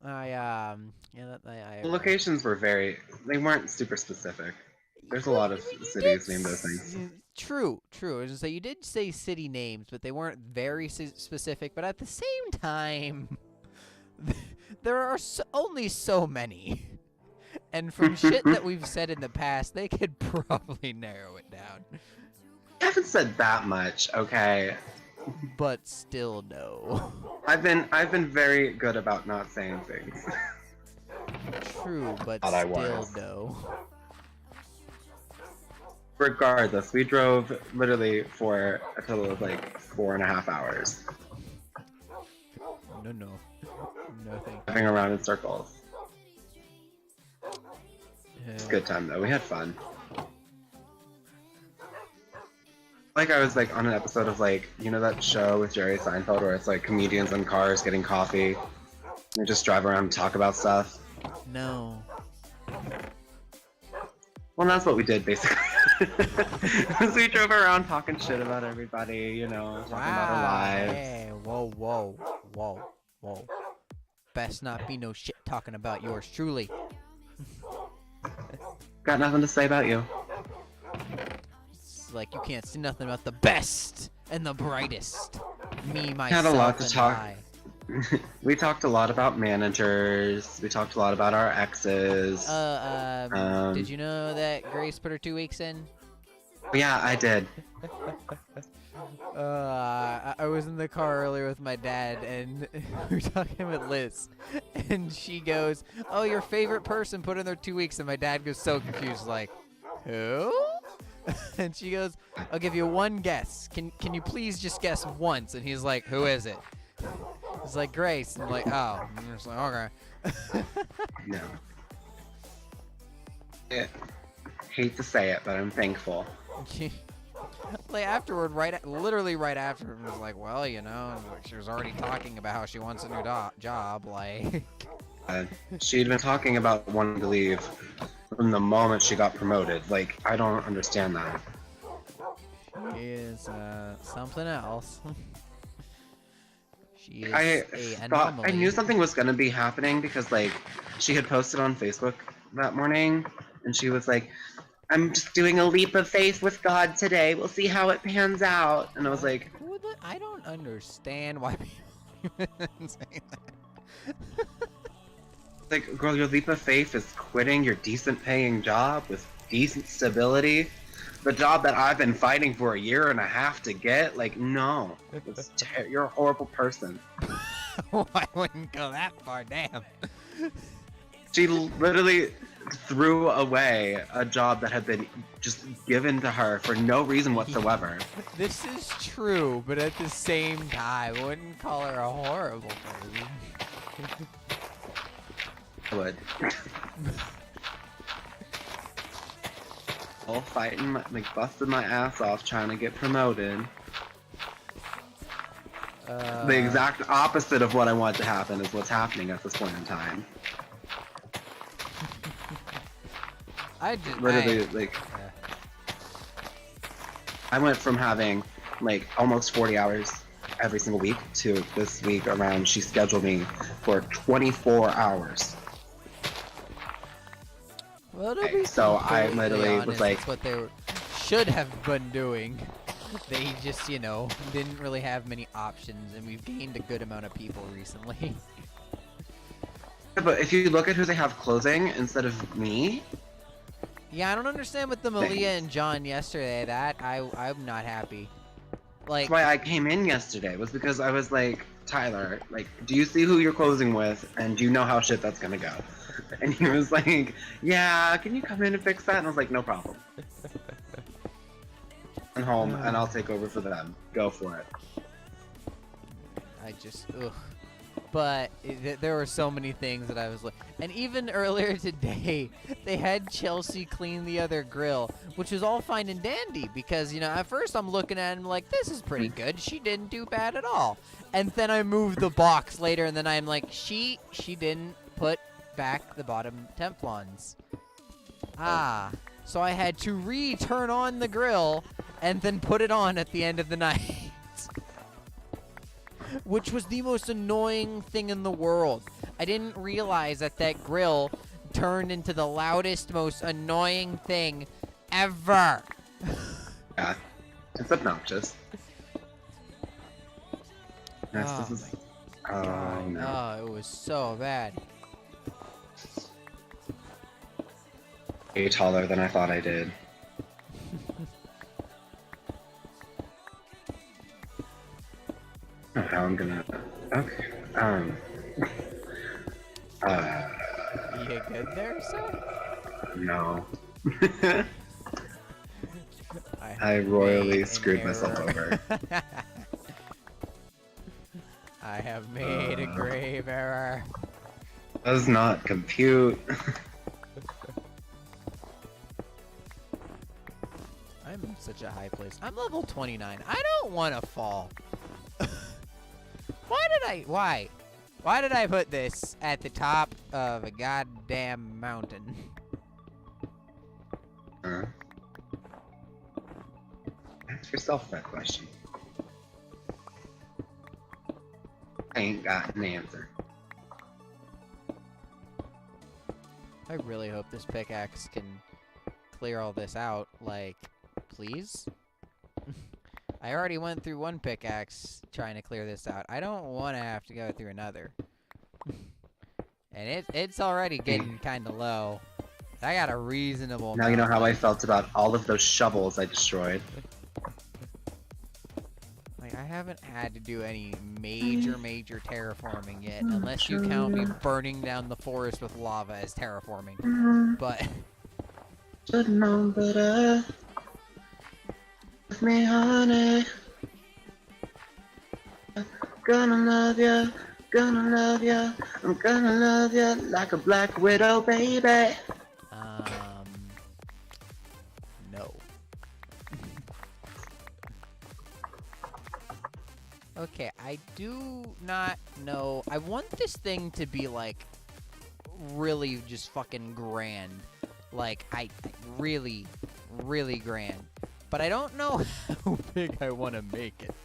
The locations were they weren't super specific. There's a lot of cities named those things. True, true. I was gonna say you did say city names, but they weren't very specific. But at the same time, there are only so many, and from shit that we've said in the past, they could probably narrow it down. I haven't said that much, okay? But still, no. I've been very good about not saying things. True, but Thought I still, was. no. Regardless, we drove literally for a total of like 4.5 hours. No, no. No, thank you. Driving around in circles. It's a good time though. We had fun. Like I was like on an episode of like, you know that show with Jerry Seinfeld where it's like comedians in cars getting coffee. They just drive around and talk about stuff. No. Well, that's what we did basically. We drove around talking shit about everybody, you know, talking about our lives. Hey, whoa, whoa, whoa, whoa. Best not be no shit talking about yours truly. Got nothing to say about you. It's like you can't say nothing about the best and the brightest. Me, myself, Had a lot to and talk. I. We talked a lot about managers. We talked a lot about our exes. Did you know that Grace put her 2 weeks in? Yeah, I did. I was in the car earlier with my dad, and we were talking with Liz, and she goes, "Oh, your favorite person put in their 2 weeks," and my dad goes so confused, like, "Who?" And she goes, "I'll give you one guess. Can you please just guess once?" And he's like, "Who is it?" It's like Grace, and I'm like, "Oh," and I'm just like, "Okay." No. I hate to say it, but I'm thankful. Like afterward, literally right after, it was like, well, you know, she was already talking about how she wants a new job, like. She'd been talking about wanting to leave from the moment she got promoted. Like, I don't understand that. She is something else. She is I knew something was gonna be happening because like she had posted on Facebook that morning, and she was like, "I'm just doing a leap of faith with God today. We'll see how it pans out." And I was like, I don't understand why people even say that. "Like, girl, your leap of faith is quitting your decent paying job with decent stability, the job that I've been fighting for a year and a half to get. Like, no, you're a horrible person." I wouldn't go that far, damn. She literally threw away a job that had been just given to her for no reason whatsoever. This is true, but at the same time, I wouldn't call her a horrible person. I would. All fighting, like busting my ass off trying to get promoted. The exact opposite of what I want to happen is what's happening at this point in time. I went from having like almost 40 hours every single week to this week around she scheduled me for 24 hours. Well, so I literally was like, that's what they should have been doing. They just, you know, didn't really have many options, and we've gained a good amount of people recently. But if you look at who they have closing instead of me. Yeah, I don't understand with the Malia and John yesterday. That I'm not happy. Like, that's why I came in yesterday, was because I was like, Tyler, like, do you see who you're closing with, and do you know how shit that's gonna go? And he was like, yeah, can you come in and fix that? And I was like, no problem. I'm home, and I'll take over for them. Go for it. I just, ugh. But there were so many things that I was like, and even earlier today, they had Chelsea clean the other grill, which was all fine and dandy because, you know, at first I'm looking at him like, this is pretty good. She didn't do bad at all. And then I moved the box later, and then I'm like, she didn't put back the bottom Teflons. So I had to turn on the grill and then put it on at the end of the night. Which was the most annoying thing in the world. I didn't realize that that grill turned into the loudest, most annoying thing ever. Yeah, it's obnoxious. Next, Oh, this is. my Oh God. no. Oh, it was so bad. Way taller than I thought I did. I don't know how I'm gonna. Okay. You good there, sir? No. I I royally made an screwed myself error. over. I have made a grave error. Does not compute. I'm in such a high place. I'm level 29. I don't want to fall. Why did I put this at the top of a goddamn mountain? Ask yourself that question. I ain't got an answer. I really hope this pickaxe can clear all this out. Like, please? I already went through one pickaxe trying to clear this out. I don't want to have to go through another. And it's already getting kind of low. I got a reasonable Now you know amount how I left. felt about all of those shovels I destroyed. Like, I haven't had to do any major terraforming yet, unless you count me burning down the forest with lava as terraforming. But Should've known better. With me, honey. Gonna love ya, gonna love ya. I'm gonna love ya like a black widow, baby. No. Okay, I do not know. I want this thing to be, like, really just fucking grand. Like, really, really grand. But I don't know how big I want to make it.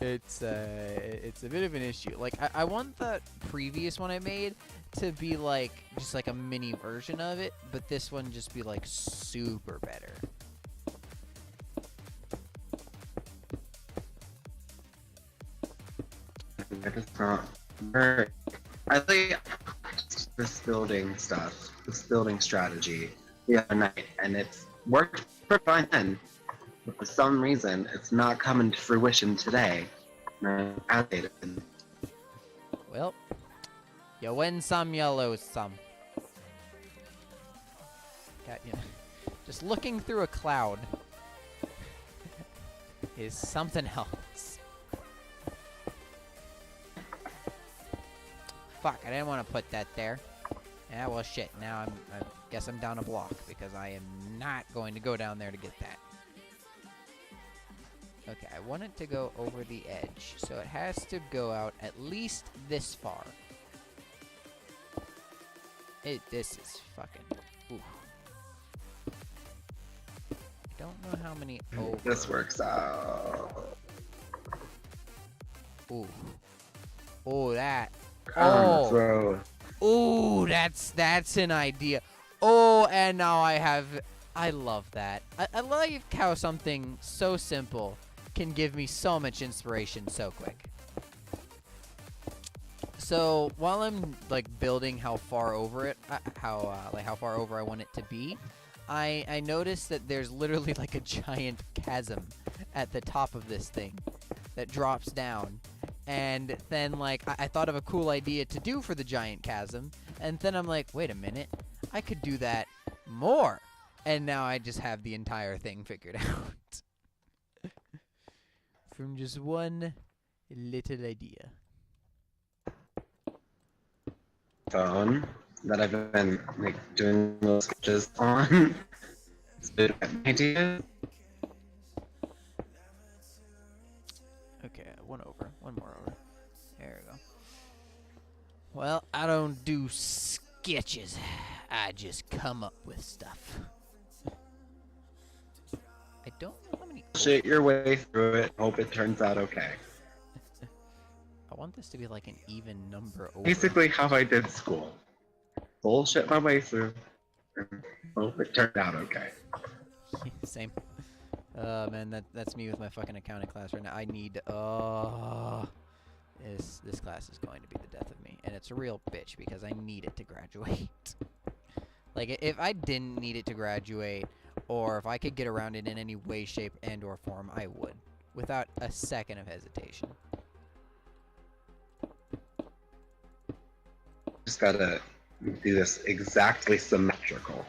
It's a bit of an issue. Like, I want the previous one I made to be, like, just like a mini version of it, but this one just be, like, super better. That does not work. I think this building stuff, this building strategy the other night, and it's worked pretty fine then. But for some reason, it's not coming to fruition today. And I'm agitated. Well, you win some, you lose some. Got you. Just looking through a cloud is something else. Fuck, I didn't want to put that there. Yeah, well, shit. Now I guess I'm down a block because I am not going to go down there to get that. Okay, I want it to go over the edge, so it has to go out at least this far. This is fucking... Ooh. I don't know how many over... This works out. Ooh. Oh, that... Oh. Bro. Ooh, that's an idea. Oh, and now I love that. I like how something so simple can give me so much inspiration so quick. So while I'm like building how far over it, how far over I want it to be, I noticed that there's literally like a giant chasm at the top of this thing that drops down. And then, like, I thought of a cool idea to do for the giant chasm. And then I'm like, wait a minute. I could do that more. And now I just have the entire thing figured out. From just one little idea. Phone that I've been, like, doing little sketches on. It's been an idea. Okay, one more over. There we go. Well, I don't do sketches. I just come up with stuff. I don't know how many... Shit your way through it. Hope it turns out okay. I want this to be like an even number over. Basically how I did school. Bullshit my way through. Oh, it turned out okay. Same. Man, that's me with my fucking accounting class right now. I need, this class is going to be the death of me. And it's a real bitch because I need it to graduate. Like, if I didn't need it to graduate, or if I could get around it in any way, shape, and or form, I would. Without a second of hesitation. Just gotta do this exactly symmetrical.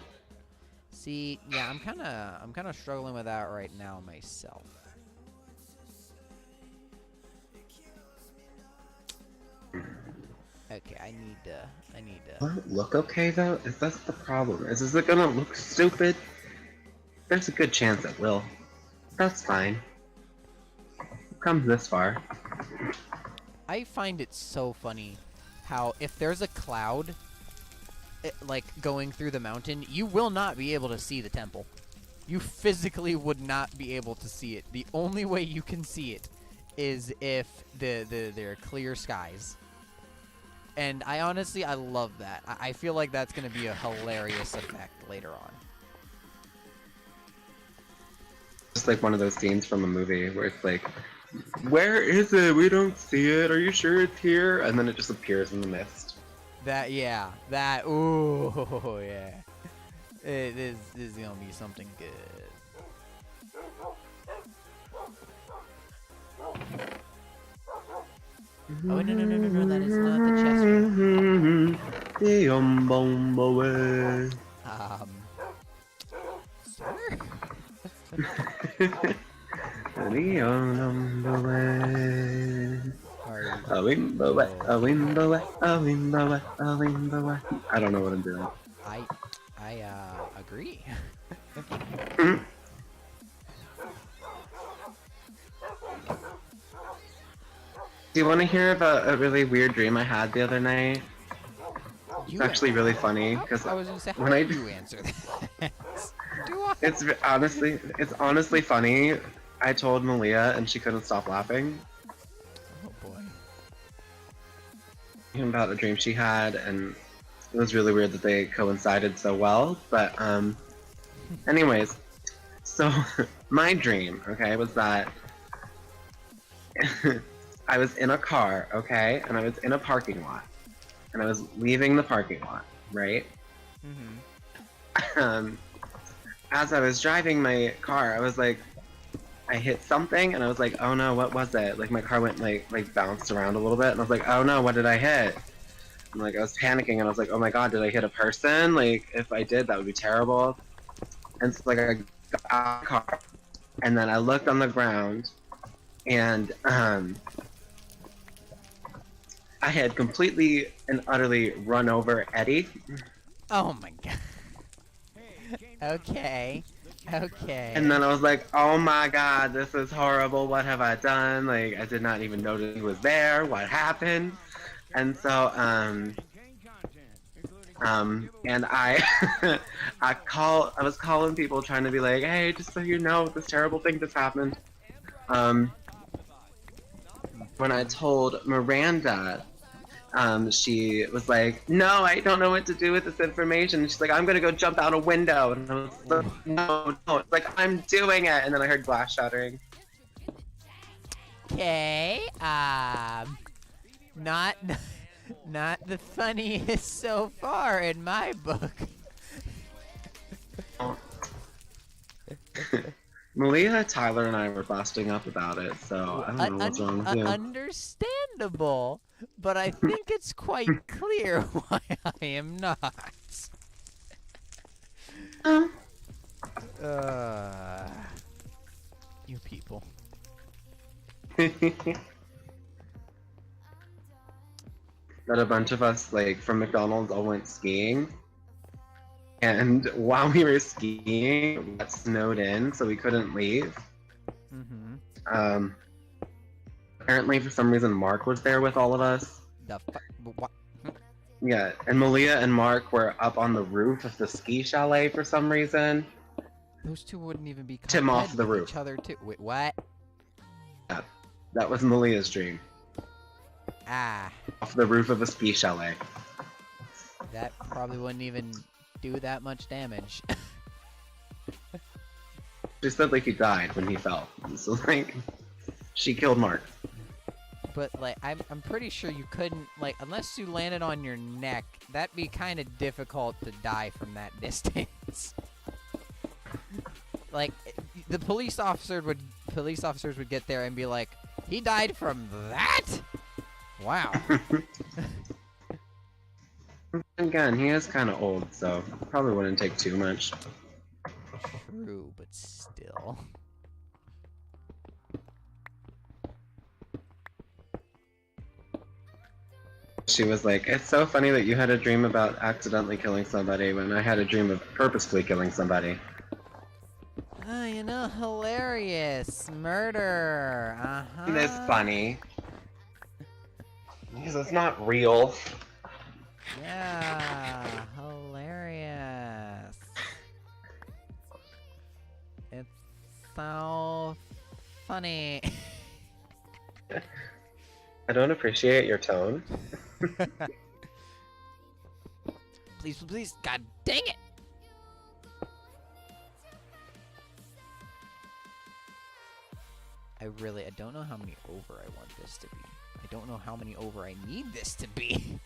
See, yeah, I'm kind of struggling with that right now myself. Okay, I need to. Will it look okay though? Is that the problem? Is it gonna look stupid? There's a good chance it will. That's fine. It comes this far. I find it so funny how if there's a cloud like going through the mountain, you will not be able to see the temple. You physically would not be able to see it. The only way you can see it is if there are clear skies. And I honestly love that. I feel like that's going to be a hilarious effect later on. Just like one of those scenes from a movie where it's like, where is it? We don't see it. Are you sure it's here? And then it just appears in the mist. Ooh, yeah. This is going to be something good. Oh, no, that is not the chest one. I don't know what I'm doing. I agree. Do you want to hear about a really weird dream I had the other night? It's actually really funny because I was gonna say, when I do you answer that? Do I? It's honestly funny. I told Malia and she couldn't stop laughing. Oh boy. About a dream she had, and it was really weird that they coincided so well. But anyways, so my dream, okay, was that I was in a car, okay, and I was in a parking lot, and I was leaving the parking lot, right? Mm-hmm. As I was driving my car, I was like, I hit something, and I was like, oh no, what was it? Like my car went like bounced around a little bit, and I was like, oh no, what did I hit? And like I was panicking, and I was like, oh my god, did I hit a person? Like if I did, that would be terrible. And so like I got out of the car, and then I looked on the ground, and I had completely and utterly run over Eddie. Oh my god. Okay. And then I was like, oh my god, this is horrible. What have I done? Like, I did not even notice he was there. What happened? And so, and I, I was calling people trying to be like, hey, just so you know, this terrible thing just happened. When I told Miranda, she was like, no, I don't know what to do with this information. She's like, I'm gonna go jump out a window. And I was like, no. It's like, I'm doing it. And then I heard glass shattering. Okay, not the funniest so far in my book. Malia, Tyler, and I were busting up about it, so I don't know what's wrong with you. Understandable, but I think it's quite clear why I am not. You people. That a bunch of us, like, from McDonald's all went skiing. And while we were skiing, we got snowed in, so we couldn't leave. Mm-hmm. Apparently, for some reason, Mark was there with all of us. What? Yeah, and Malia and Mark were up on the roof of the ski chalet for some reason. Those two wouldn't even be Tim off the roof. each other too. Wait, what? Yeah, that was Malia's dream. Ah. Off the roof of a ski chalet. That probably wouldn't even do that much damage. She said like he died when he fell. So like, she killed Mark. But like, I'm pretty sure you couldn't, like, unless you landed on your neck, that'd be kind of difficult to die from that distance. Like, the police officers would get there and be like, he died from that? Wow. Again, he is kind of old, so probably wouldn't take too much. True, but still. She was like, it's so funny that you had a dream about accidentally killing somebody when I had a dream of purposefully killing somebody. Oh, you know, hilarious. Murder. Uh-huh. It's funny. Because it's not real. Yeah, hilarious. It's so funny. I don't appreciate your tone. Please, please, god dang it! I don't know how many over I want this to be. I don't know how many over I need this to be.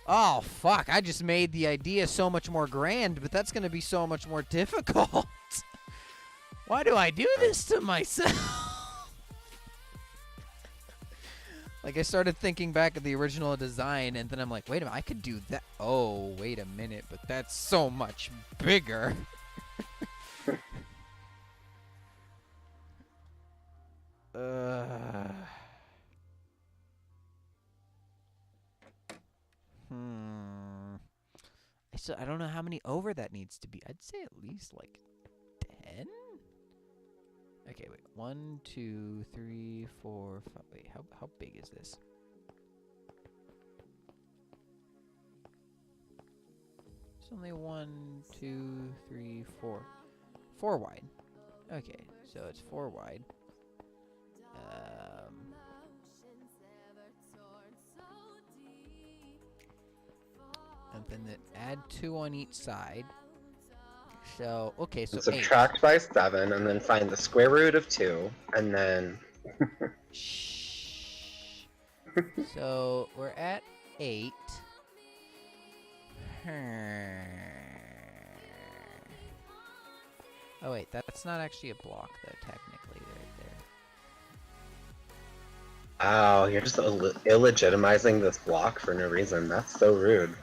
Oh, fuck, I just made the idea so much more grand, but that's gonna be so much more difficult. Why do I do this to myself? Like, I started thinking back at the original design, and then I'm like, wait a minute, I could do that. Oh, wait a minute, but that's so much bigger. I don't know how many over that needs to be. I'd say at least, like, 10? Okay, wait. 1, 2, 3, 4, 5. Wait, how big is this? It's only 1, 2, 3, 4. 4 wide. Okay, so it's 4 wide. And then add 2 on each side. So, okay, so subtract 8. by 7, and then find the square root of 2, and then... Shh. So, we're at 8. Oh, wait, that's not actually a block, though, technically, right there. Wow, you're just illegitimizing this block for no reason. That's so rude.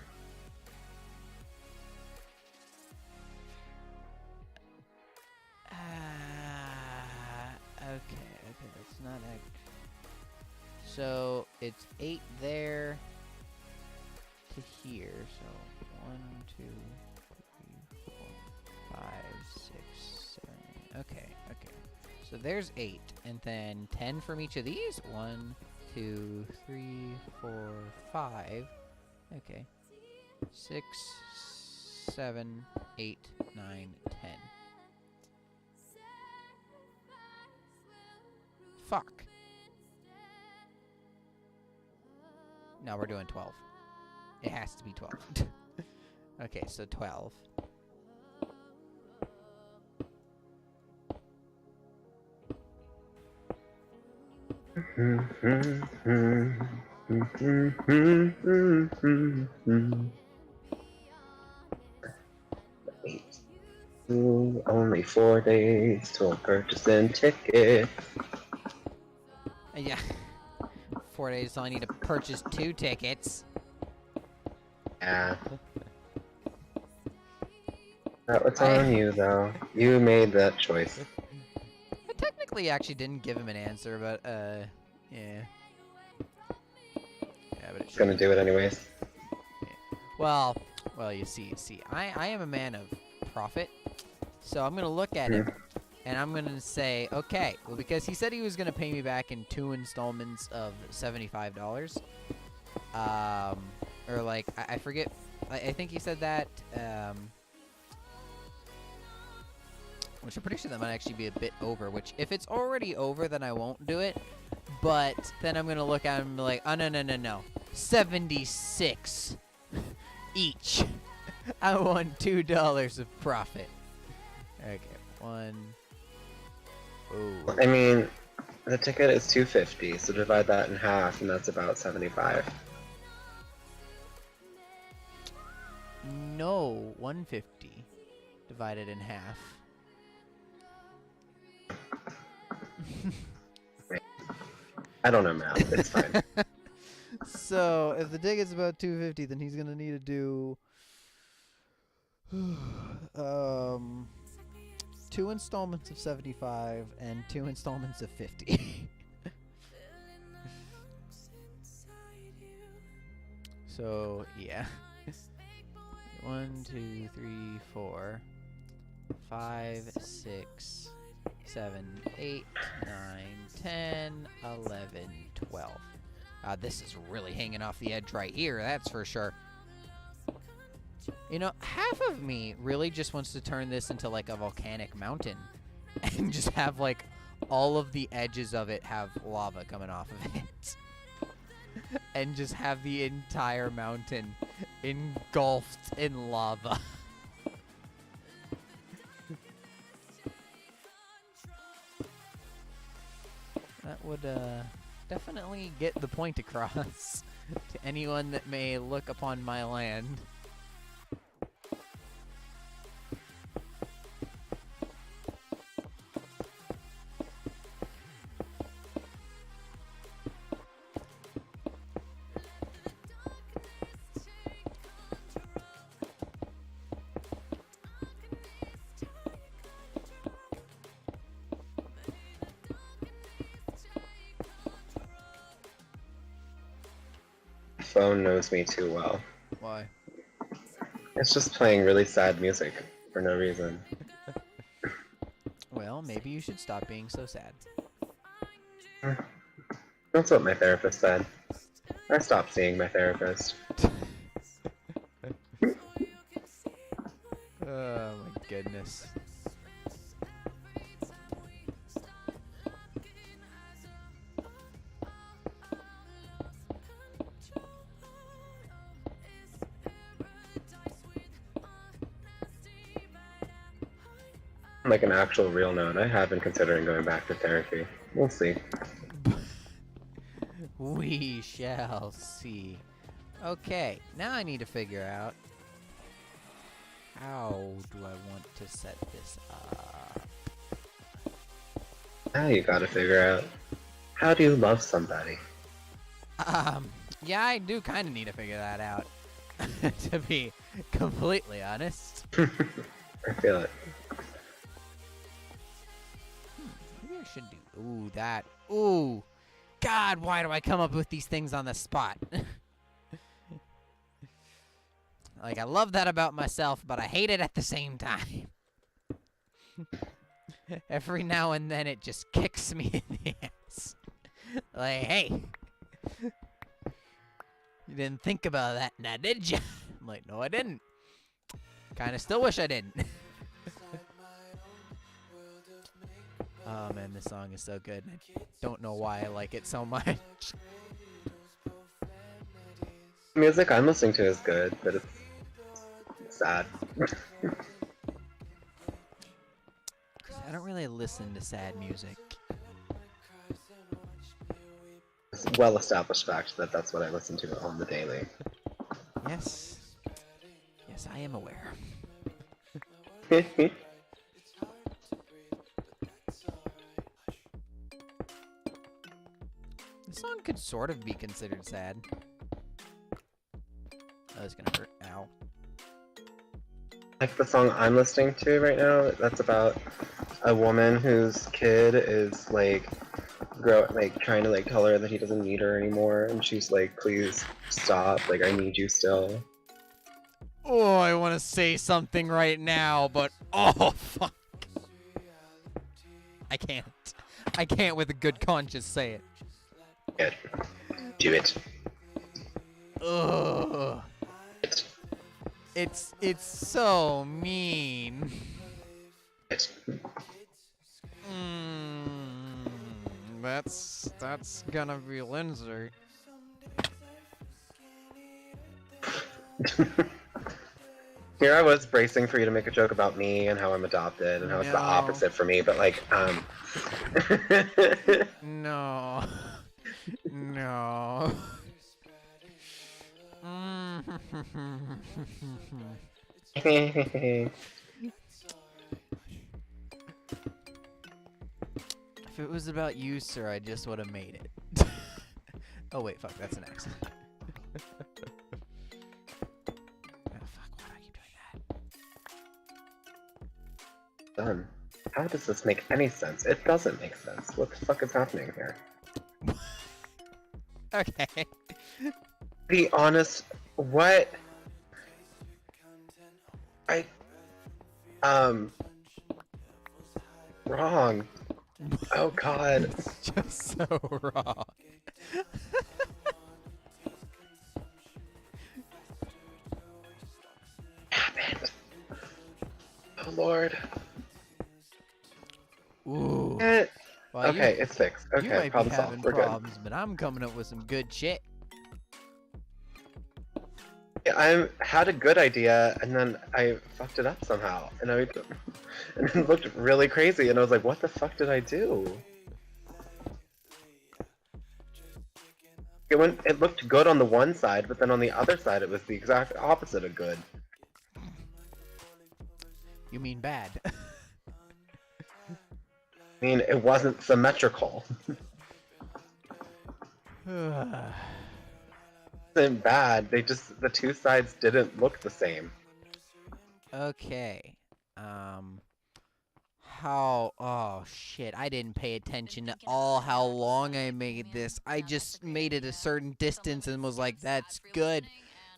Okay, that's not so it's 8 there to here. So 1, 2, 3, 4, 5, 6, 7. Okay. So there's 8, and then 10 from each of these. 1, 2, 3, 4, 5. Okay. 6, 7, 8, 9, 10. Fuck. No, we're doing 12. It has to be 12. Okay, so 12. Only 4 days till purchasing ticket. Yeah. 4 days till I need to purchase 2 tickets. Yeah. That was on you, though. You made that choice. I technically actually didn't give him an answer, but, yeah. Yeah, but it's Gonna do it anyways. Yeah. Well, you see, I am a man of profit, so I'm gonna look at him, and I'm gonna say, okay, well, because he said he was gonna pay me back in 2 installments of $75, or like, I forget, I think he said that, which I'm pretty sure that might actually be a bit over, which if it's already over, then I won't do it. But then I'm going to look at it and be like, oh, no. 76 each. I want $2 of profit. Okay, one. Oh. I mean, the ticket is $2.50, so divide that in half, and that's about 75. No, $150 divided in half. I don't know math. It's fine. So if the ticket's about $250, then he's gonna need to do 2 installments of 75 and 2 installments of 50. So yeah. 1, 2, 3, 4, 5, 6, 7, 8, 9, 10, 11, 12. This is really hanging off the edge right here, that's for sure. You know, half of me really just wants to turn this into like a volcanic mountain and just have like all of the edges of it have lava coming off of it. And just have the entire mountain engulfed in lava. That would definitely get the point across to anyone that may look upon my land. Phone knows me too well. Why? It's just playing really sad music for no reason. Well, maybe you should stop being so sad. That's what my therapist said. I stopped seeing my therapist. Oh my goodness. Like an actual real note, I have been considering going back to therapy. We'll see. We shall see. Okay, now I need to figure out how do I want to set this up. Now you gotta figure out, how do you love somebody? Yeah, I do kind of need to figure that out. To be completely honest. I feel it. Maybe I should do. Ooh, that. Ooh. God, why do I come up with these things on the spot? Like, I love that about myself, but I hate it at the same time. Every now and then it just kicks me in the ass. Like, hey. You didn't think about that now, did you? I'm like, no, I didn't. Kinda still wish I didn't. Oh man, this song is so good. I don't know why I like it so much. The music I'm listening to is good, but it's sad. I don't really listen to sad music. It's a well-established fact that that's what I listen to on the daily. Yes. Yes, I am aware. This song could sort of be considered sad. Oh, it's gonna hurt. Ow. Like the song I'm listening to right now, that's about a woman whose kid is like trying to like tell her that he doesn't need her anymore, and she's like, please stop, like I need you still. Oh, I want to say something right now, but oh fuck. I can't. I can't with a good conscience say it. Good. Do it. Ugh. It's so mean. That's gonna be Lindsay. Here I was bracing for you to make a joke about me and how I'm adopted and how it's the No. opposite for me, but like, No. No. If it was about you, sir, I just would have made it. Oh wait, fuck, that's an accent. Oh fuck, why do I keep doing that? Done. How does this make any sense? It doesn't make sense. What the fuck is happening here? Okay. Be honest, what? Wrong. Oh god. It's just so wrong. Damn it. Oh lord. Ooh. Well, Okay, it's fixed. you Okay, might be problem having solved. We're problems, but I'm coming up with some good shit. good. I had a good idea, and then I fucked it up somehow, and and it looked really crazy, and I was like, what the fuck did I do? It looked good on the one side, but then on the other side it was the exact opposite of good. You mean bad? I mean, it wasn't symmetrical. It wasn't bad, the two sides didn't look the same. Okay. Oh shit, I didn't pay attention to how long I made this. I just made it a certain distance and was like, that's good.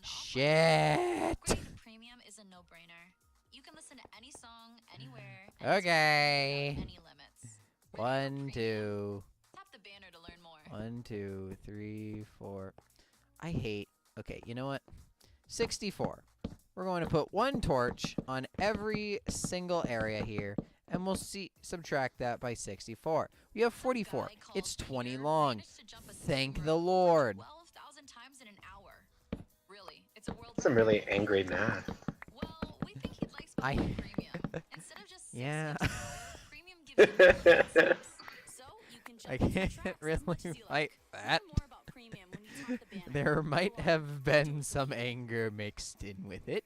Shit. Premium is a no-brainer. You can listen to any song, anywhere, Okay. any limits. 1, 2. Tap the banner to learn more. 1, 2, 3, 4. I hate. Okay, you know what? 64. We're going to put one torch on every single area here, and we'll subtract that by 64. We have 44. It's 20 long. Thank the Lord. 12,000 times in an hour. Really, it's a world. Some really angry math. Well, we think he'd like premium instead of just Yeah. premium gives you so you can I jump can't really fight that. more about premium when you tap the banner. There might have been some anger mixed in with it.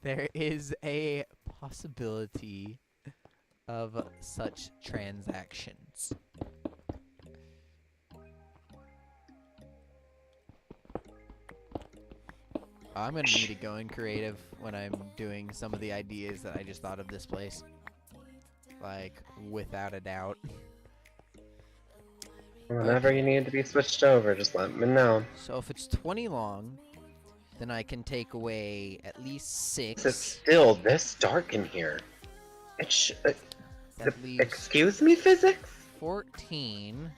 There is a possibility of such transactions. I'm gonna need to go in creative when I'm doing some of the ideas that I just thought of this place. Like, without a doubt. Whenever you need to be switched over, just let me know. So if it's 20 long, then I can take away at least 6. It's still this dark in here. That leaves Excuse me, physics? 14.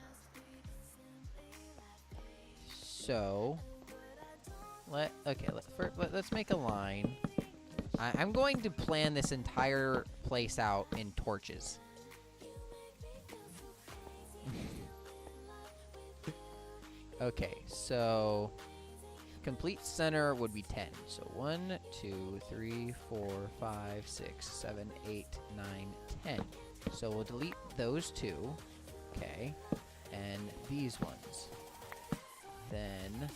So, let's make a line. I'm going to plan this entire place out in torches. Okay, so complete center would be 10. So 1, 2, 3, 4, 5, 6, 7, 8, 9, 10. So we'll delete those two. Okay, and these ones. Then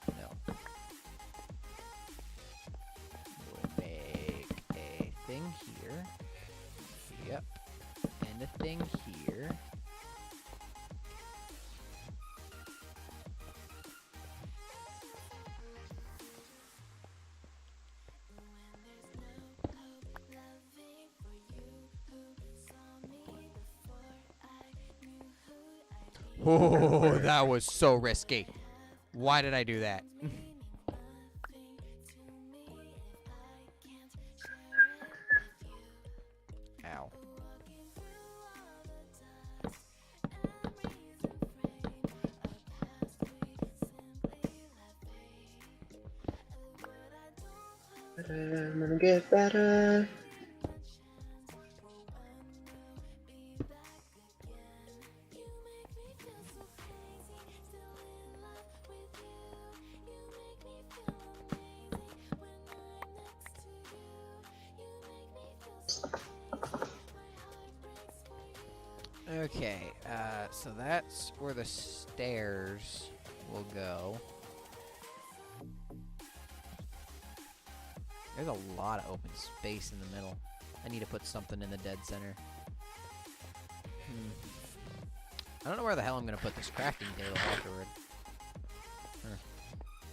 we'll make a thing here. Yep, and a thing here. Oh, that was so risky. Why did I do that? Ow. I'm gonna get better. Okay, so that's where the stairs will go. There's a lot of open space in the middle. I need to put something in the dead center. I don't know where the hell I'm going to put this crafting table afterward.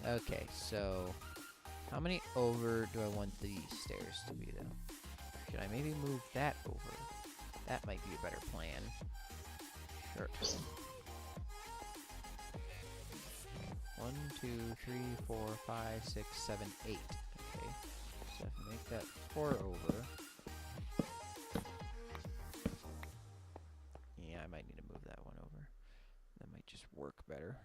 Okay, so how many over do I want these stairs to be, though? Should I maybe move that over? That might be a better plan. Sure. 1, 2, 3, 4, 5, 6, 7, 8. Okay, so if I make that 4 over. Yeah, I might need to move that one over. That might just work better.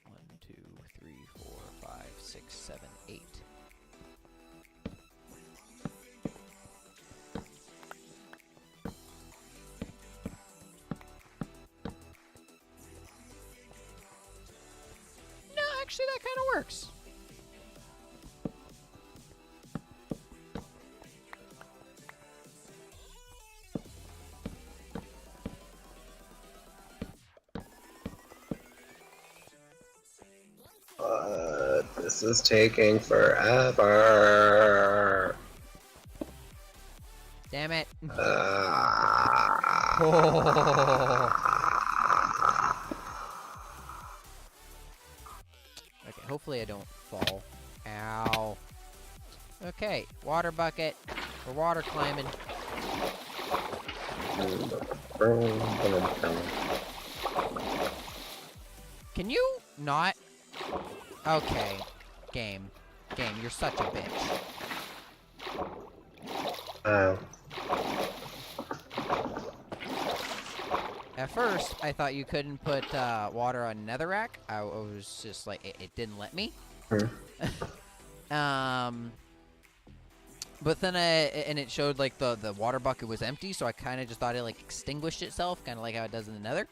One, 2, 3, 4, 5, 6, 7, 8. No, actually, that kind of works. This is taking forever. Damn it. Okay, hopefully I don't fall. Ow. Okay, water bucket. We're water climbing. Can you not? Okay. Game, you're such a bitch. Oh. At first, I thought you couldn't put water on netherrack. I was just like, it didn't let me. But then and it showed like the water bucket was empty, so I kind of just thought it like extinguished itself, kind of like how it does in the nether.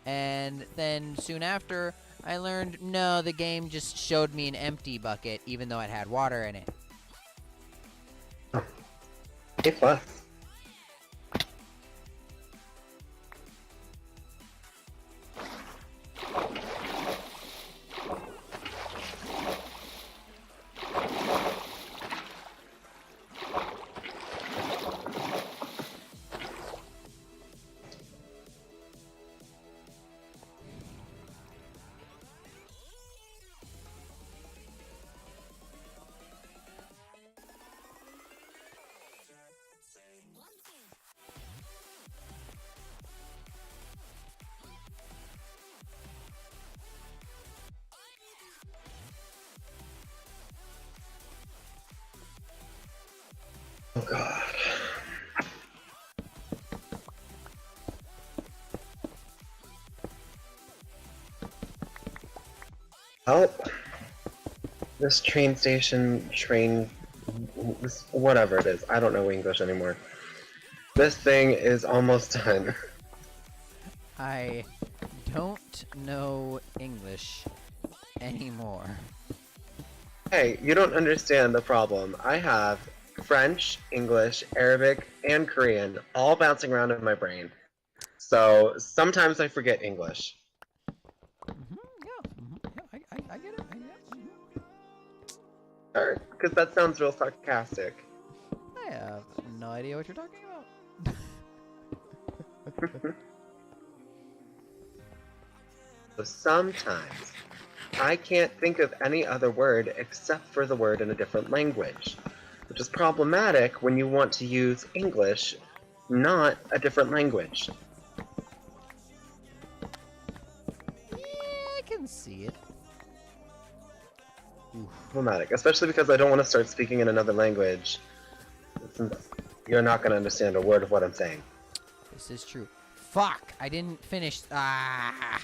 And then soon after, I learned, no, the game just showed me an empty bucket, even though it had water in it. A+. Oh god. Help. This train station, whatever it is. I don't know English anymore. This thing is almost done. I don't know English anymore. Hey, you don't understand the problem. I have French, English, Arabic, and Korean all bouncing around in my brain. So sometimes I forget English. I get it. Because that sounds real sarcastic. I have no idea what you're talking about. So sometimes I can't think of any other word except for the word in a different language, which is problematic when you want to use English, not a different language. Yeah, I can see it. Oof. Problematic, especially because I don't want to start speaking in another language, since you're not going to understand a word of what I'm saying. This is true. Fuck! I didn't finish. Ah!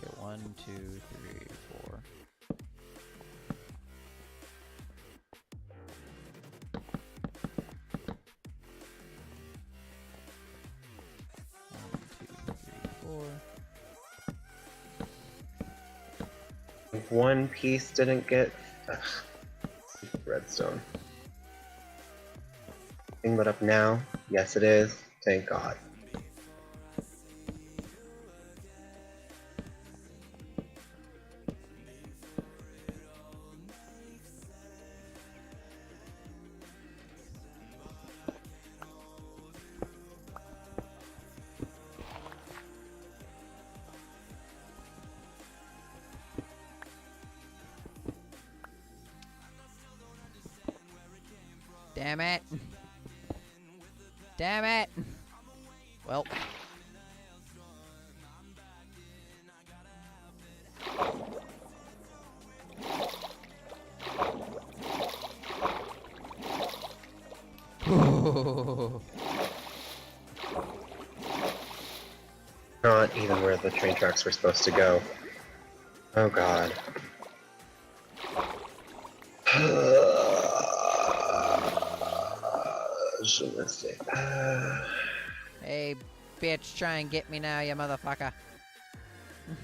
Okay, 1, 2, 3, 4. One, two, three, 4. one piece didn't get... Ugh. Redstone. Thing but up now? Yes it is. Thank God. Damn it. Damn it. Well. Not even where the train tracks were supposed to go. Oh God. Hey, bitch, try and get me now, you motherfucker. The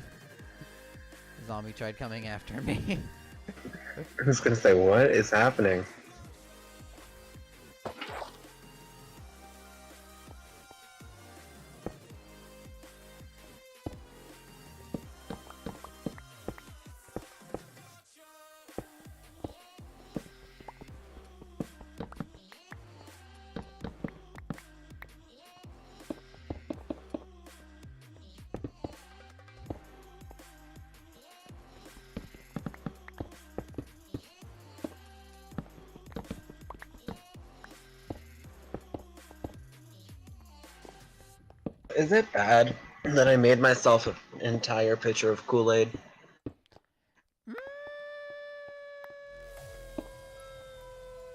zombie tried coming after me. I was gonna say, what is happening? Is it bad that I made myself an entire pitcher of Kool-Aid?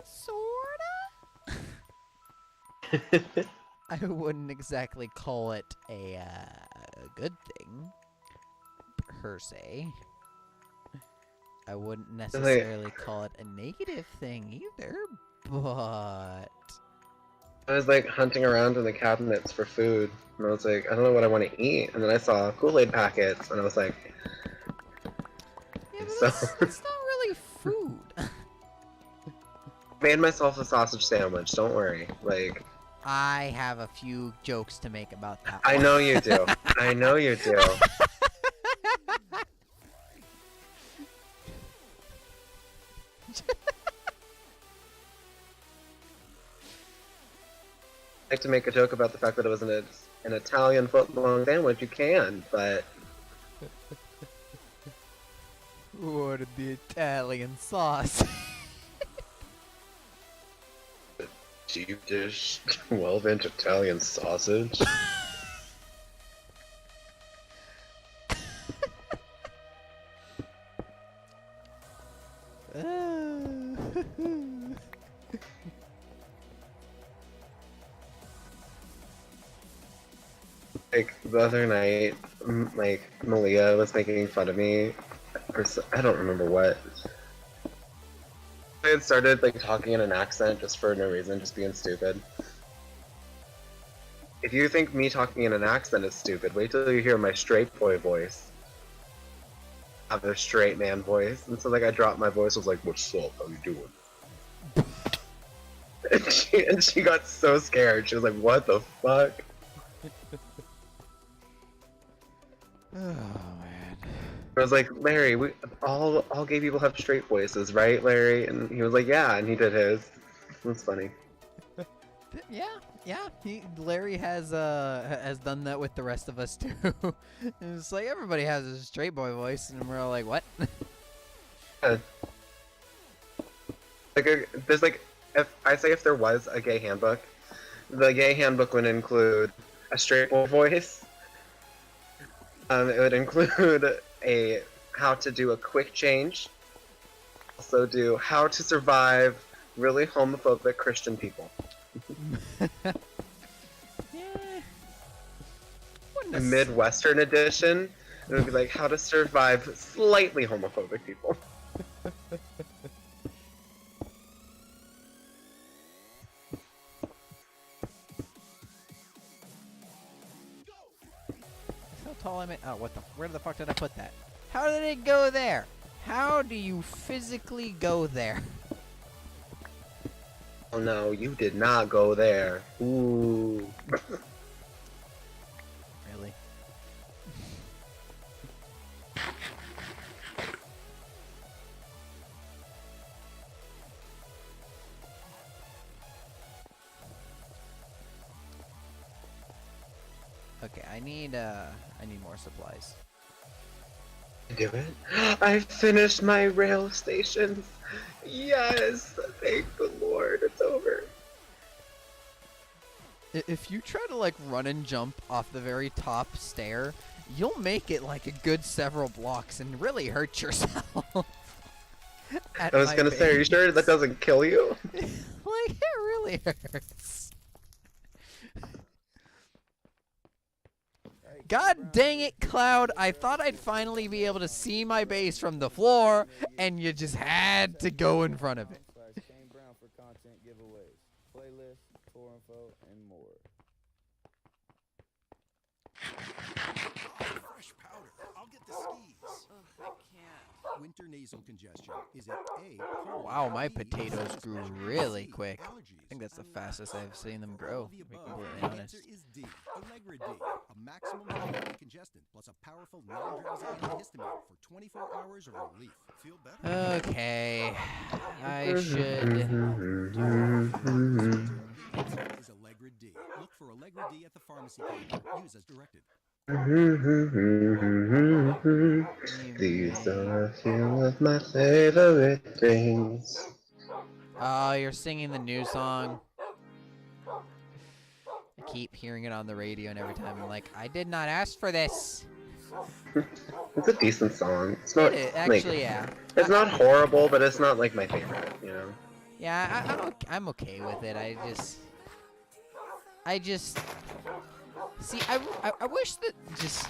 Sorta? I wouldn't exactly call it a good thing, per se. I wouldn't necessarily call it a negative thing either, but... I was like hunting around in the cabinets for food, and I was like, I don't know what I want to eat, and then I saw Kool-Aid packets, and I was like, yeah, but it's not really food. made myself a sausage sandwich, don't worry, like... I have a few jokes to make about that I one. know you do. I know you do. Like to make a joke about the fact that it was an Italian foot-long sandwich, you can, but... What the Italian sauce? Deep dish 12-inch Italian sausage? Like, the other night, like, Malia was making fun of me, or I don't remember what. I had started, like, talking in an accent just for no reason, just being stupid. If you think me talking in an accent is stupid, wait till you hear my straight boy voice. I have a straight man voice, and so, like, I dropped my voice, I was like, what's up, how you doing? and she got so scared, she was like, what the fuck? Oh man. I was like, Larry, we all gay people have straight voices, right, Larry? And he was like, yeah, and he did his. It was funny. Yeah. Larry has done that with the rest of us too. It's like everybody has a straight boy voice, and we're all like, what? Yeah. Like, there's like, if there was a gay handbook, the gay handbook would include a straight boy voice. It would include how to do a quick change. Also do how to survive really homophobic Christian people. Yeah. A Midwestern edition, it would be like how to survive slightly homophobic people. How tall am I? Oh, what the? Where the fuck did I put that? How did it go there? How do you physically go there? Oh no, you did not go there. Ooh. Really? Okay, I need more supplies. Do it. I finished my rail stations. Yes, thank the Lord, it's over. If you try to like run and jump off the very top stair, you'll make it like a good several blocks and really hurt yourself. I was gonna say, are you sure that doesn't kill you? Like, it really hurts. God dang it, Cloud. I thought I'd finally be able to see my base from the floor, and you just had to go in front of it. For content giveaways, playlists, tour info, and more. Fresh powder. I'll get the skis. I can't. Winter nasal congestion. Is it A, cold, Wow, my B, potatoes grew especially really C, quick. allergies, I think that's the and fastest I've seen them grow, to be completely the honest. answer is D, Allegra D, a maximum decongestant plus a powerful non-drowsy antihistamine for 24 hours of relief. Feel better? Okay, I should... Is Allegra D. Look for Allegra D at the pharmacy counter. Use as directed. These are a few of my favorite things. Oh, you're singing the new song. I keep hearing it on the radio, and every time I'm like, I did not ask for this. It's a decent song. It's not Actually, yeah. It's not horrible, but it's not like my favorite, you know. Yeah, I'm okay with it. I just see. I wish that just.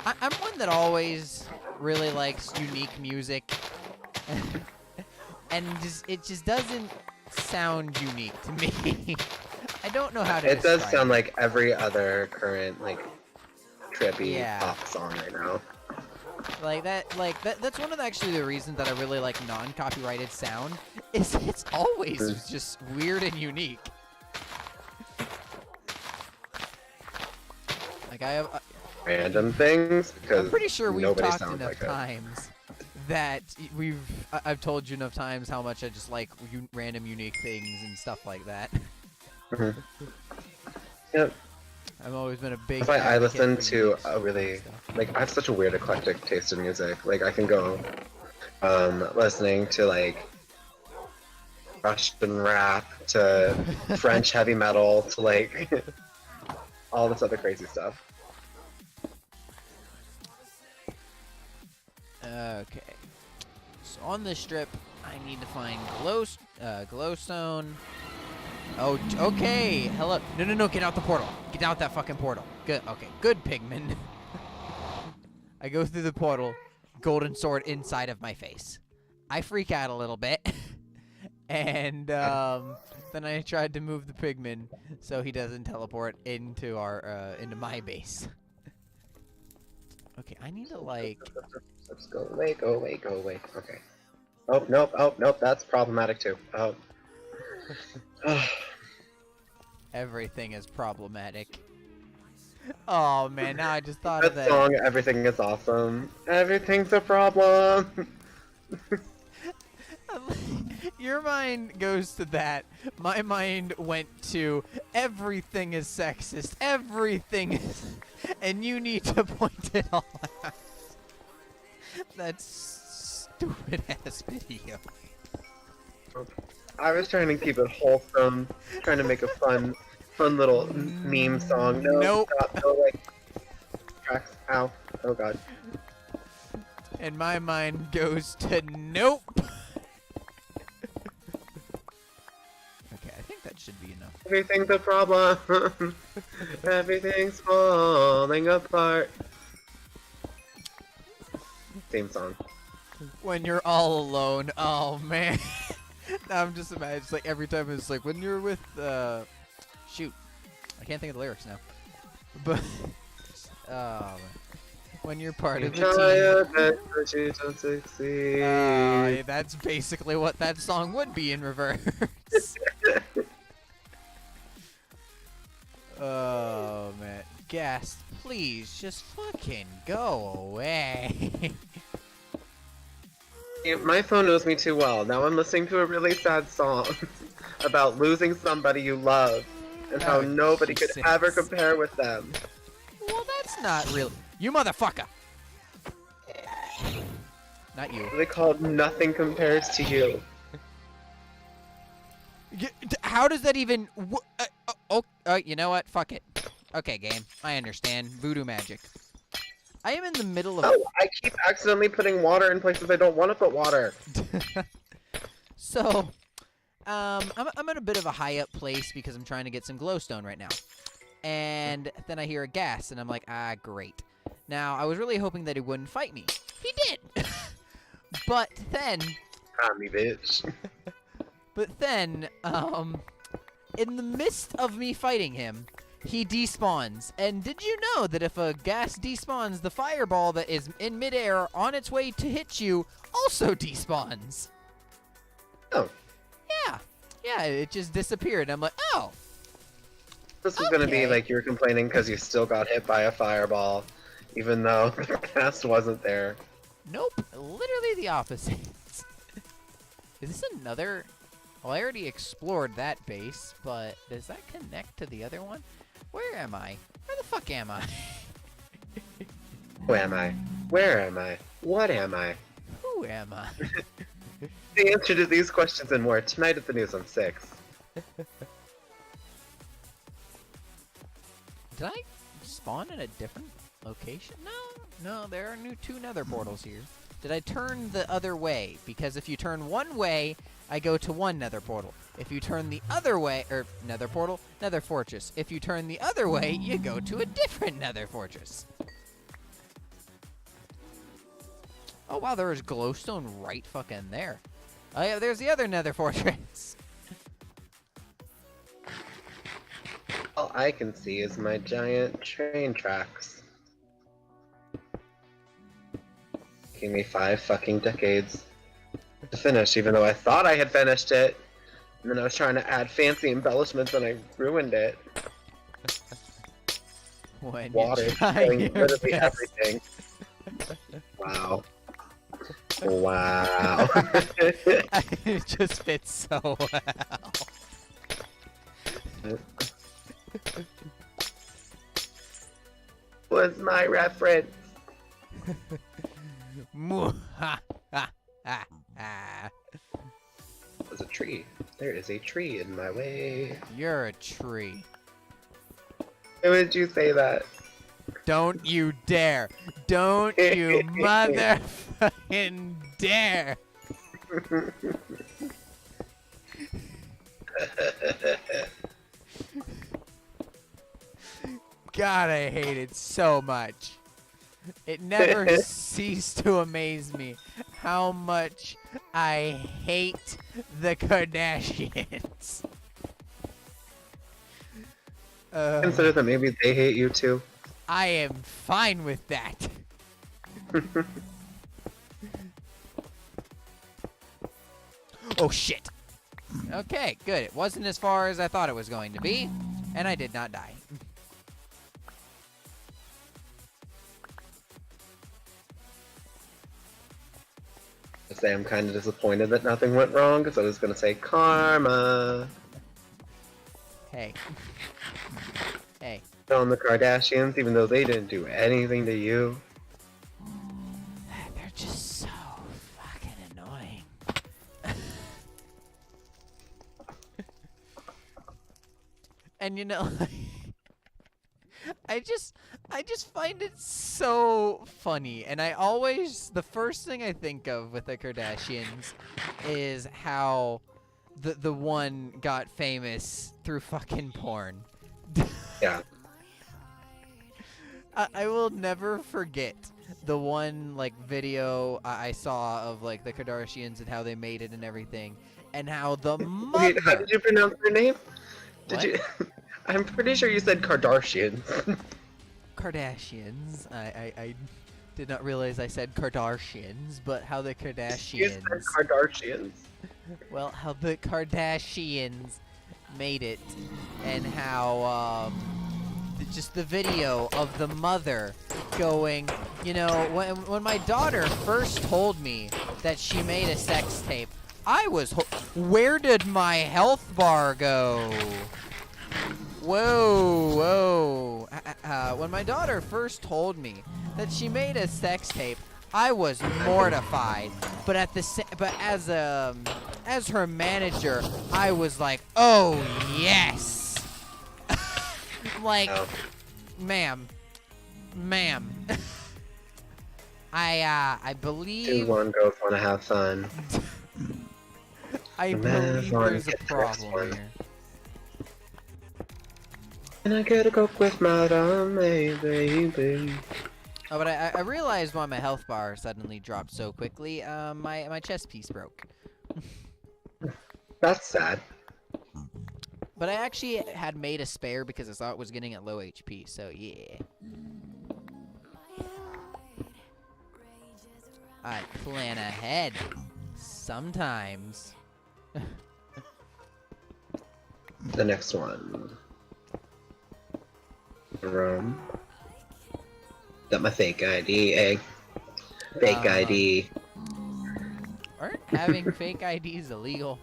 I'm one that always really likes unique music, and it just doesn't sound unique to me. I don't know how to. It does describe sound like every other current like trippy Yeah. pop song right now. That's one of actually the reasons that I really like non-copyrighted sound. Is it's always just weird and unique. Like I have. Random things because I'm pretty sure we've nobody talked sounds enough like it. times that I've told you enough times how much I just like random unique things and stuff like that. Yep. I've always been a big. That's why I advocate listen for to unique a really stuff. like I have such a weird eclectic taste in music. Like I can go listening to like Russian rap to French heavy metal to like all this other crazy stuff. Okay. So on this strip, I need to find glowstone. Oh, okay. Hello. No. Get out the portal. Get out that fucking portal. Good. Okay. Good, Pigman. I go through the portal. Golden sword inside of my face. I freak out a little bit. And then I tried to move the Pigman so he doesn't teleport into into my base. Okay, I need to like. Let's go away, go away, go away. Okay. Oh nope, that's problematic too. Oh. Everything is problematic. Oh man, now I just thought of That that. song, Everything is Awesome. Everything's a problem. Your mind goes to that. My mind went to everything is sexist. Everything is, and you need to point it all out. That's stupid ass video. I was trying to keep it wholesome, trying to make a fun little meme song. No, Nope. stop, no, like tracks. Ow. Oh god. And my mind goes to nope. Okay, I think that should be enough. Everything's a problem. Everything's falling apart. Theme song. When you're all alone, oh man. Now I'm just imagining, it's like every time it's like when you're with, shoot, I can't think of the lyrics now. But, oh man. When you're part of a Try team. your best, but you don't succeed. That's basically what that song would be in reverse. Oh, man. Gas, please, just fucking go away. My phone knows me too well. Now I'm listening to a really sad song about losing somebody you love and how nobody could Jesus. ever compare with them. Well, that's not real. You motherfucker. Not you. They called Nothing Compares to You. How does that even... you know what? Fuck it. Okay, game. I understand. Voodoo magic. I am in the middle of... Oh, I keep accidentally putting water in places I don't want to put water. So, I'm in a bit of a high up place because I'm trying to get some glowstone right now. And then I hear a gas, and I'm like, ah, great. Now, I was really hoping that he wouldn't fight me. He did! But then... Tommy, bitch. But then, in the midst of me fighting him, he despawns. And did you know that if a gas despawns, the fireball that is in midair on its way to hit you also despawns? Oh. Yeah, it just disappeared. I'm like, oh. This is gonna be like you're complaining because you still got hit by a fireball, even though the cast wasn't there. Nope, literally the opposite. Is this another... Well, I already explored that base, but does that connect to the other one? Where am I? Where the fuck am I? Who am I? Where am I? What am I? Who am I? The answer to these questions and more tonight at the news on 6. Did I spawn in a different location? No, there are two nether portals here. Did I turn the other way? Because if you turn one way, I go to one nether portal. If you turn the other way, nether portal, nether fortress. If you turn the other way, you go to a different nether fortress. Oh wow, there is glowstone right fucking there. Oh yeah, there's the other nether fortress. All I can see is my giant train tracks. Taking me 5 fucking decades to finish, even though I thought I had finished it. And then I was trying to add fancy embellishments and I ruined it. When Water killing literally everything. Wow. Wow. It just fits so well. Was my reference. There's a tree. There is a tree in my way. You're a tree. Why would you say that? Don't you dare. Don't you motherfucking dare. God, I hate it so much. It never ceased to amaze me how much I hate the Kardashians. Consider that maybe they hate you too. I am fine with that. Oh shit. Okay, good. It wasn't as far as I thought it was going to be, and I did not die. I say I'm kind of disappointed that nothing went wrong because I was gonna say karma. Hey. Hey. On the Kardashians, even though they didn't do anything to you. They're just so fucking annoying. And you know, I just find it so funny, and the first thing I think of with the Kardashians is how the one got famous through fucking porn. Yeah. I will never forget the one like video I saw of like the Kardashians and how they made it and everything, and how the mother. Wait, how did you pronounce their name? What? Did you? I'm pretty sure you said Kardashians. Kardashians. Did not realize I said Kardashians, but how the You Kardashians. said Kardashians. Well, how the Kardashians made it, and how just the video of the mother going, you know, when my daughter first told me that she made a sex tape, I was where did my health bar go? Whoa. When my daughter first told me that she made a sex tape, I was mortified. But as her manager, I was like, oh yes. Like, Oh. ma'am. I believe. 2-1 girls want to have fun. I believe there's a problem here. And I gotta go with Madame, baby. Oh, but I realized why my health bar suddenly dropped so quickly. My chest piece broke. That's sad. But I actually had made a spare because I saw it was getting at low HP, so yeah. I plan ahead. Sometimes. The next one. Rome. Got my fake ID, eh? Fake ID. Aren't having fake IDs illegal?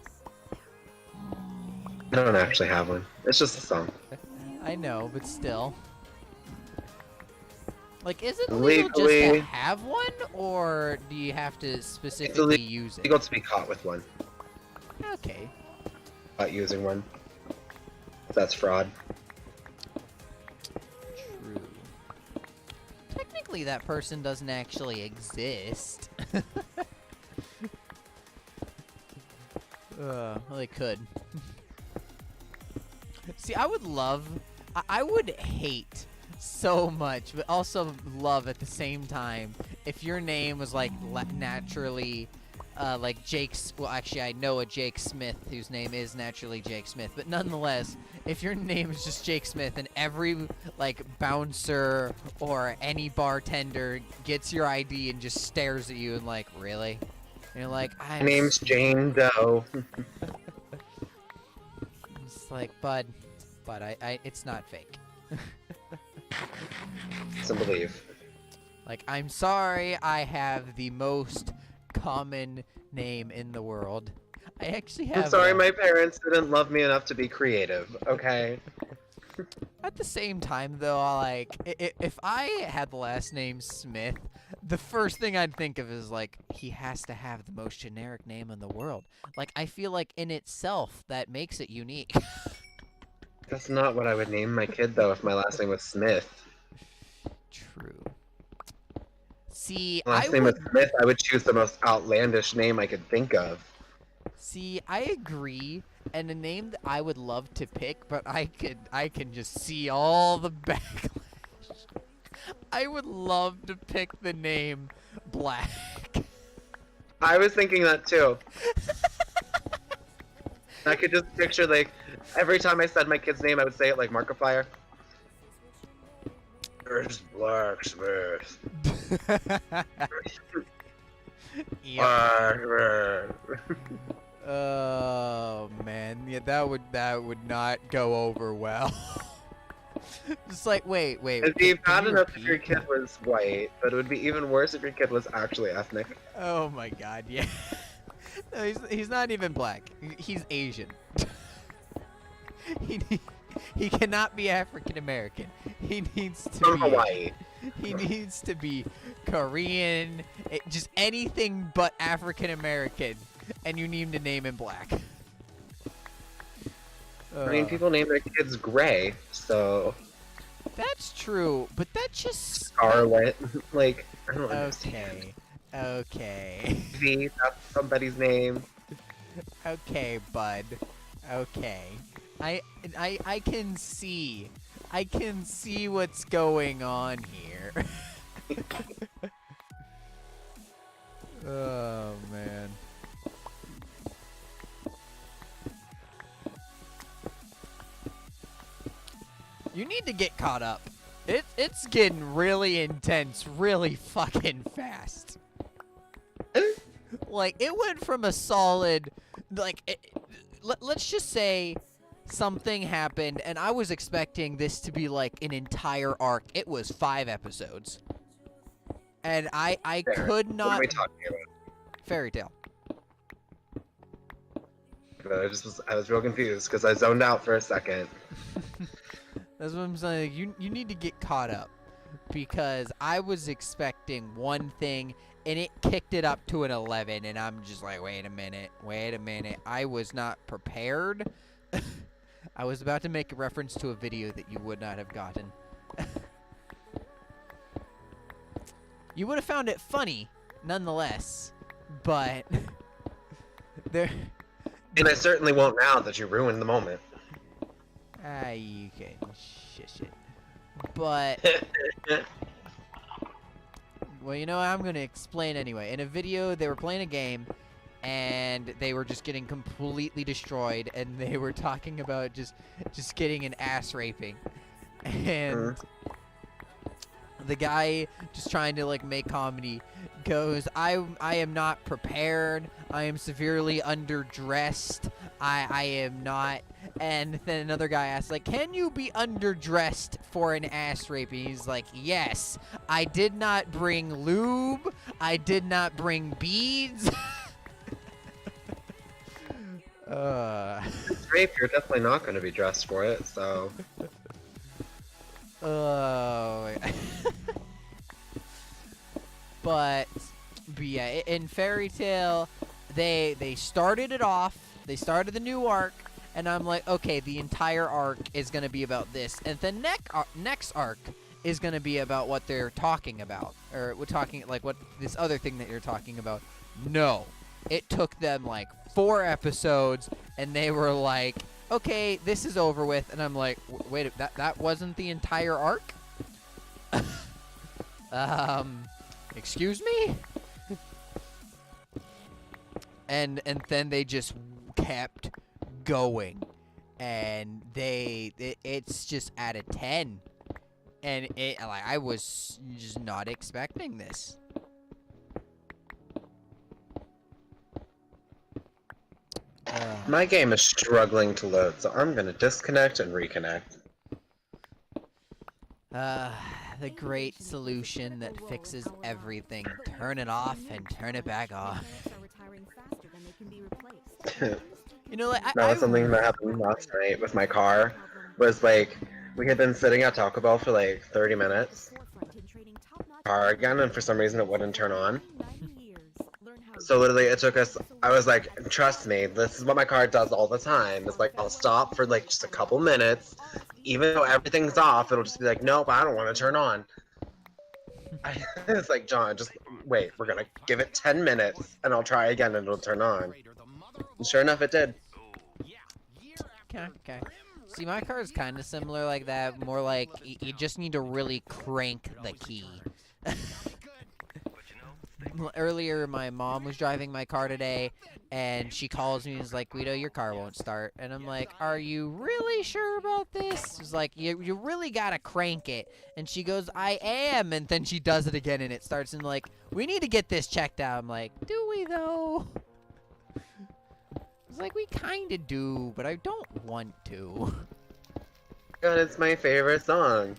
I don't actually have one. It's just a song. I know, but still. Like, is it legal just to have one, or do you have to specifically use it? It's illegal to be caught with one. Okay. Caught using one. That's fraud. True. Technically, that person doesn't actually exist. Well, they could. See, I would hate so much, but also love at the same time if your name was like naturally like Jake's. Well, actually, I know a Jake Smith whose name is naturally Jake Smith, but nonetheless, if your name is just Jake Smith and every like bouncer or any bartender gets your ID and just stares at you and like, really? And you're like, My name's Jane Doe. It's like, bud, it's not fake. To believe. Like, I'm sorry, I have the most common name in the world. I actually have. I'm sorry, my parents didn't love me enough to be creative. Okay. At the same time, though, if I had the last name Smith, the first thing I'd think of is like, he has to have the most generic name in the world. Like, I feel like in itself that makes it unique. That's not what I would name my kid, though, if my last name was Smith. True. See, If my last name was Smith, I would choose the most outlandish name I could think of. See, I agree, and a name that I would love to pick, but I can just see all the backlash. I would love to pick the name Black. I was thinking that too. I could just picture, like, every time I said my kid's name, I would say it like Markiplier. There's Blacksmith. Yep. Oh man, yeah, that would not go over well. Just like, wait. It'd be bad enough if your kid was white, but it would be even worse if your kid was actually ethnic. Oh my god, yeah. No, he's not even black. He's Asian. He cannot be African American. He needs to From be Hawaii. He needs to be Korean, just anything but African American, and you need to name him Black. I mean, people name their kids Gray, so... That's true, but that just... Scarlet. Like, I don't understand. Okay. V, that's somebody's name. Okay, bud. Okay. I can see. I can see what's going on here. Oh, man. You need to get caught up. It's getting really intense really fucking fast. Like, it went from a solid, like, let's just say something happened, and I was expecting this to be, like, an entire arc. It was 5 episodes. And I could not... What are we talking about? Fairy Tale. I was real confused, because I zoned out for a second. That's what I'm saying. You need to get caught up. Because I was expecting one thing, and it kicked it up to an 11, and I'm just like, wait a minute. I was not prepared. I was about to make a reference to a video that you would not have gotten. You would have found it funny, nonetheless, but there... And I certainly won't now that you ruined the moment. You can shit. But... Well, you know, I'm going to explain anyway. In a video, they were playing a game, and they were just getting completely destroyed, and they were talking about just getting an ass raping. And the guy, just trying to, like, make comedy, goes, I am not prepared. I am severely underdressed. I am not... And then another guy asks, like, can you be underdressed for an ass raping? He's like, yes. I did not bring lube. I did not bring beads. Rape, you're definitely not going to be dressed for it, so... But yeah, in Fairy Tale, they started it off. They started the new arc, and I'm like, okay, the entire arc is gonna be about this, and the next arc is gonna be about what they're talking about, or we're talking like what this other thing that you're talking about. No, it took them like 4 episodes, and they were like, okay, this is over with, and I'm like, wait, that wasn't the entire arc? Excuse me? And then they just kept going, and it's just at a 10, and I was just not expecting this. My game is struggling to load, so I'm gonna disconnect and reconnect. The great solution that fixes everything. Turn it off and turn it back on. You know, like, That was something that happened last night with my car. Was like, we had been sitting at Taco Bell for like 30 minutes. Car again, and for some reason it wouldn't turn on. So literally it took us, I was like, trust me, this is what my car does all the time. It's like, I'll stop for like just a couple minutes. Even though everything's off, it'll just be like, nope, I don't want to turn on. It's like, John, just wait, we're gonna give it 10 minutes, and I'll try again and it'll turn on. And sure enough, it did. Okay. See, my car is kind of similar like that. More like, you just need to really crank the key. Earlier, my mom was driving my car today, and she calls me and is like, Guido, your car won't start. And I'm like, are you really sure about this? She's like, you really gotta crank it. And she goes, I am. And then she does it again, and it starts, and like, we need to get this checked out. I'm like, do we though? It's like, we kind of do, but I don't want to. God, it's my favorite song.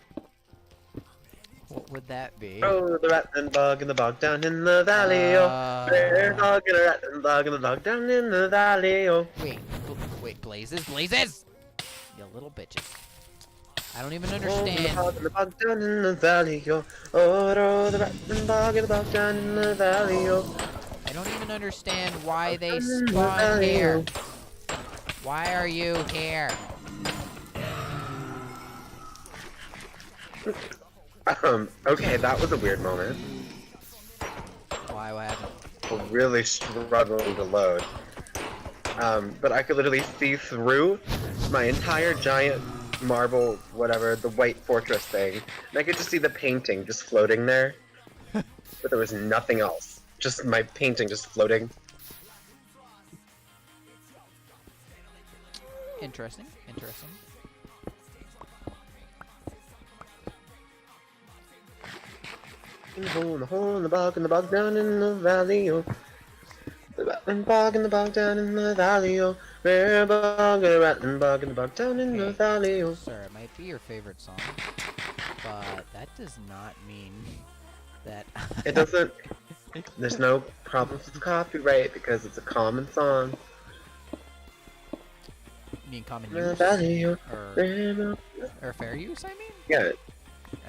What would that be? Oh, the rat and bug in the bog down in the valley, oh. There's a dog and a rat and bug in the bog down in the valley, oh. Wait, blazes! You little bitches. I don't even understand. Oh, the bog down in the valley, oh, the rat and bug in the bog down in the valley, oh. I don't even understand why they spawn here. Why are you here? Okay, that was a weird moment. Why? What happened? I'm really struggling to load. But I could literally see through my entire giant marble, whatever, the white fortress thing. And I could just see the painting just floating there. But there was nothing else. Just my painting just floating. Interesting. In the hole, in the hole, in the bog down in the valley, oh. The rattling bog in the bog down in the valley, oh. Rare bog, a rattling bog in the bog down in the valley, oh. Sir, it might be your favorite song, but that does not mean that... It doesn't... There's no problems with copyright because it's a common song. You mean common In the use? valley, oh. Or fair use, I mean? Yeah.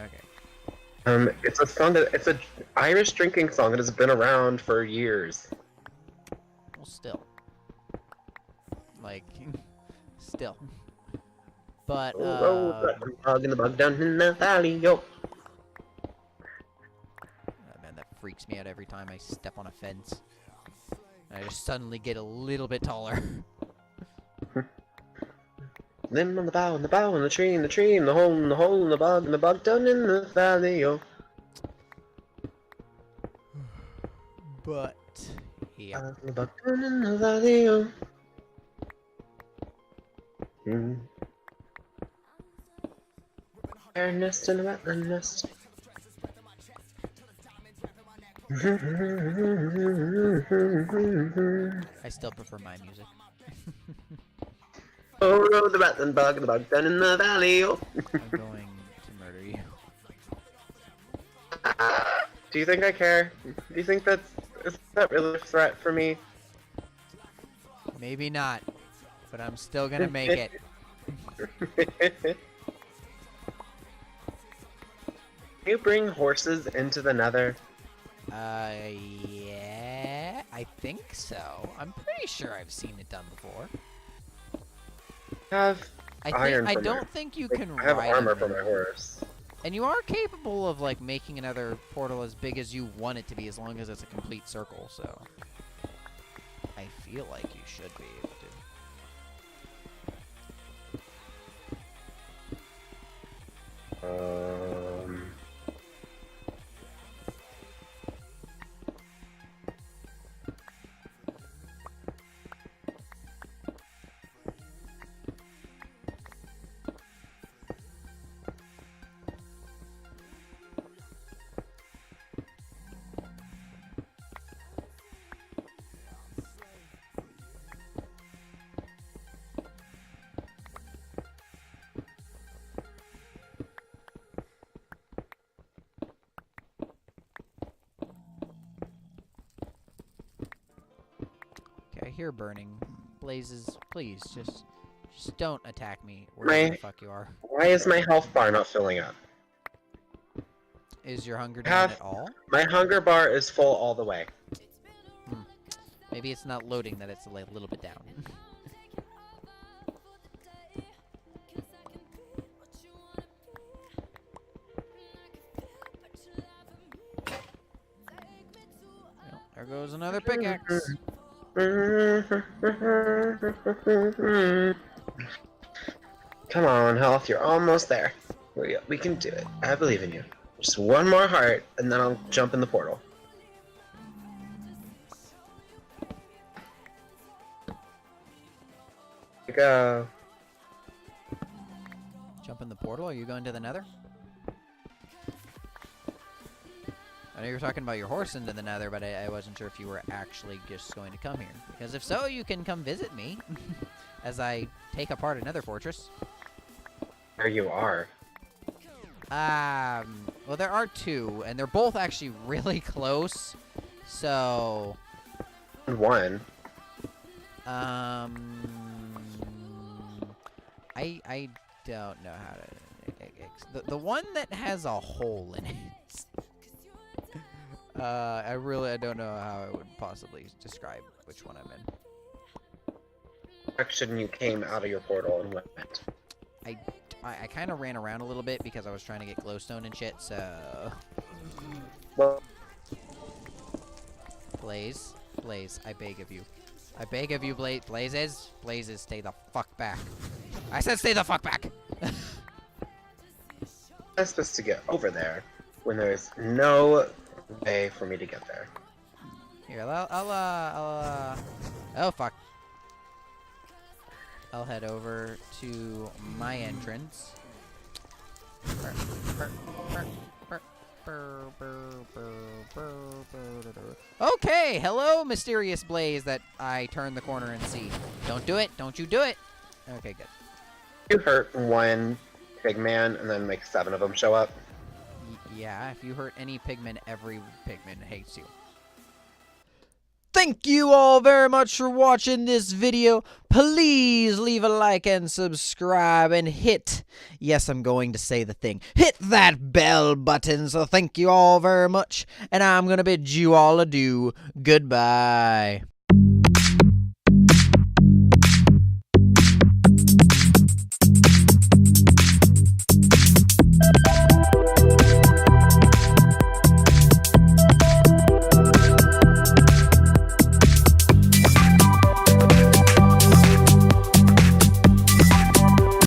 Okay. It's a song that... It's a Irish drinking song that has been around for years. Well, still. Like, still. But, Bog in the bog down in the valley, yo. Oh, man, that freaks me out every time I step on a fence. I just suddenly get a little bit taller. Limb on the bough, in the bough, in the tree, in the tree, in the hole, in the hole, in the bog down in the valley, yo. But, yeah. In the bog down in the valley, yo. Bear nest and a rattling nest. I still prefer my music. Oh, no, the rattling bog, the bog down in the valley, yo. I'm going to murder you. Do you think I care? Do you think is that really a threat for me? Maybe not, but I'm still gonna make it. Can you bring horses into the nether? Yeah, I think so. I'm pretty sure I've seen it done before. I don't think you can I have ride armor them. for my horse. And you are capable of like making another portal as big as you want it to be, as long as it's a complete circle. So I feel like you should be able to. I hear burning. Blazes, please, just don't attack me wherever the fuck you are. Why is my health bar not filling up? Is your hunger down at all? My hunger bar is full all the way. Maybe it's not loading, that it's a little bit down. Well, there goes another pickaxe. Come on, health, you're almost there. We can do it. I believe in you. Just one more heart, and then I'll jump in the portal. Go. Jump in the portal? Are you going to the nether? I know you were talking about your horse into the nether, but I wasn't sure if you were actually just going to come here. Because if so, you can come visit me as I take apart another fortress. There you are. Well, there are two, and they're both actually really close. So, One. I don't know how to. The one that has a hole in it. I don't know how I would possibly describe which one I'm in. Direction you came out of your portal and went. I kind of ran around a little bit because I was trying to get glowstone and shit, so... Well, Blaze, I beg of you. I beg of you, Blazes, stay the fuck back. I said stay the fuck back! I'm supposed to get over there when there's no way for me to get there. Here, oh fuck. I'll head over to my entrance. Okay, hello, mysterious blaze that I turn the corner and see. Don't do it. Don't you do it. Okay, good. You hurt one pigman and then like 7 of them show up. Yeah, if you hurt any pigman, every pigman hates you. Thank you all very much for watching this video. Please leave a like and subscribe and hit, yes, I'm going to say the thing, hit that bell button. So thank you all very much, and I'm going to bid you all adieu. Goodbye.